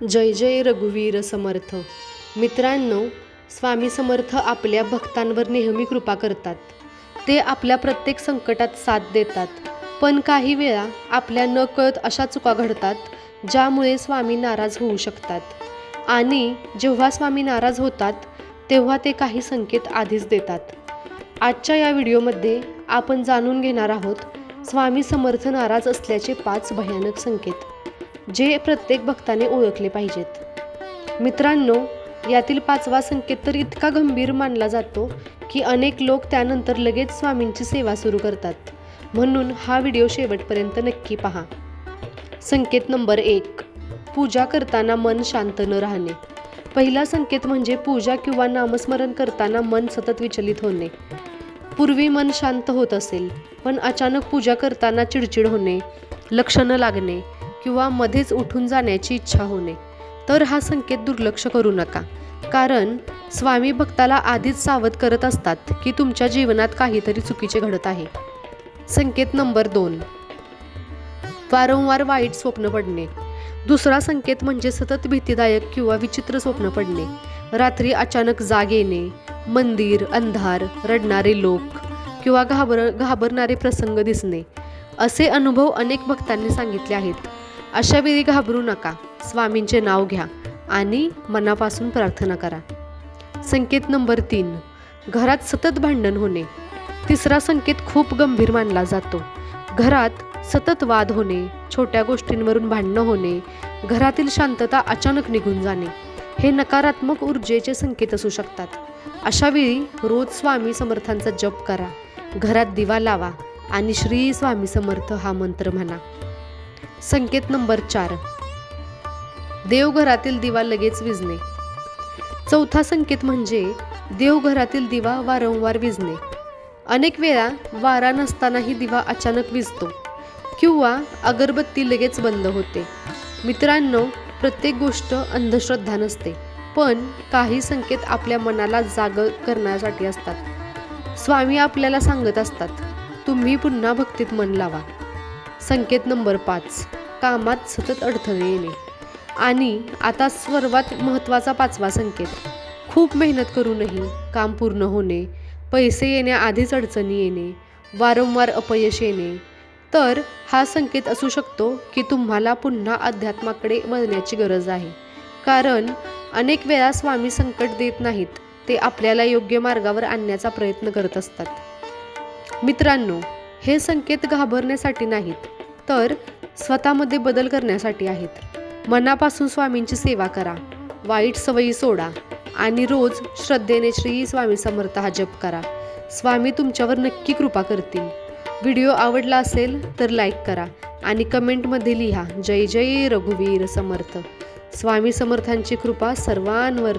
जय जय रघुवीर समर्थ. मित्रांनो, स्वामी समर्थ आपल्या भक्तांवर नेहमी कृपा करतात. ते आपल्या प्रत्येक संकटात साथ देतात. पण काही वेळा आपल्या नकळत अशा चुका घडतात ज्यामुळे स्वामी नाराज होऊ शकतात. आणि जेव्हा स्वामी नाराज होतात तेव्हा ते काही संकेत आधीच देतात. आजच्या या व्हिडिओमध्ये आपण जाणून घेणार आहोत स्वामी समर्थ नाराज असल्याचे 5 भयानक संकेत, जे प्रत्येक भक्ताने ओळखले पाहिजेत. मित्रांनो, यातील 5वा संकेत तर इतका गंभीर मानला जातो की अनेक लोक त्यानंतर लगेच स्वामींची सेवा सुरू करतात. म्हणून हा व्हिडिओ शेवटपर्यंत नक्की पहा. संकेत नंबर 1. पूजा करताना मन शांत न राहणे. पहिला संकेत म्हणजे पूजा किंवा नामस्मरण करताना मन सतत विचलित होणे. पूर्वी मन शांत होत असेल, पण अचानक पूजा करताना चिडचिड होणे, लक्ष न लागणे किंवा मध्येच उठून जाण्याची इच्छा होणे. तर हा संकेत दुर्लक्ष करू नका, कारण स्वामी भक्ताला आधीच सावध करत असतात की तुमच्या जीवनात काहीतरी चुकीचे घडत आहे. संकेत नंबर 2. वारंवार वाईट स्वप्न पडणे. दुसरा संकेत म्हणजे सतत भीतीदायक किंवा विचित्र स्वप्न पडणे. रात्री अचानक जाग येणे, मंदिर, अंधार, रडणारे लोक किंवा घाबरणारे प्रसंग दिसणे. असे अनुभव अनेक भक्तांनी सांगितले आहेत. अशा वेळी घाबरू नका, स्वामींचे नाव घ्या आणि मनापासून प्रार्थना करा. संकेत नंबर 3. घरात सतत भांडण होणे. तिसरा संकेत खूप गंभीर मानला जातो. घरात सतत वाद होणे, छोट्या गोष्टींवरून भांडणं होणे, घरातील शांतता अचानक निघून जाणे, हे नकारात्मक ऊर्जेचे संकेत असू शकतात. अशा वेळी रोज स्वामी समर्थांचा जप करा, घरात दिवा लावा आणि श्री स्वामी समर्थ हा मंत्र म्हणा. संकेत नंबर 4. देवघरातील दिवा लगेच विझणे. चौथा संकेत म्हणजे देवघरातील दिवा वारंवार विझणे. अनेक वेळा वारा नसतानाही दिवा अचानक विझतो किंवा अगरबत्ती लगेच बंद होते. मित्रांनो, प्रत्येक गोष्ट अंधश्रद्धा नसते, पण काही संकेत आपल्या मनाला जाग करण्यासाठी असतात. स्वामी आपल्याला सांगत असतात, तुम्ही पुन्हा भक्तीत मन लावा. संकेत नंबर 5. कामात सतत अडथळे येणे. आणि आता सर्वात महत्त्वाचा 5वा संकेत, खूप मेहनत करूनही काम पूर्ण होणे, पैसे येण्याआधीच अडचणी येणे, वारंवार अपयश येणे. तर हा संकेत असू शकतो की तुम्हाला पुन्हा अध्यात्माकडे वळण्याची गरज आहे. कारण अनेक वेळा स्वामी संकट देत नाहीत, ते आपल्याला योग्य मार्गावर आणण्याचा प्रयत्न करत असतात. मित्रांनो, हे संकेत घाबरण्यासाठी नाहीत, तर स्वतःमध्ये बदल करण्यासाठी आहेत. मनापासून स्वामींची सेवा करा, वाईट सवयी सोडा आणि रोज श्रद्धेने श्री स्वामी समर्थ हा जप करा. स्वामी तुमच्यावर नक्की कृपा करतील. व्हिडिओ आवडला असेल तर लाईक करा आणि कमेंटमध्ये लिहा, जय जय रघुवीर समर्थ. स्वामी समर्थांची कृपा सर्वांवर.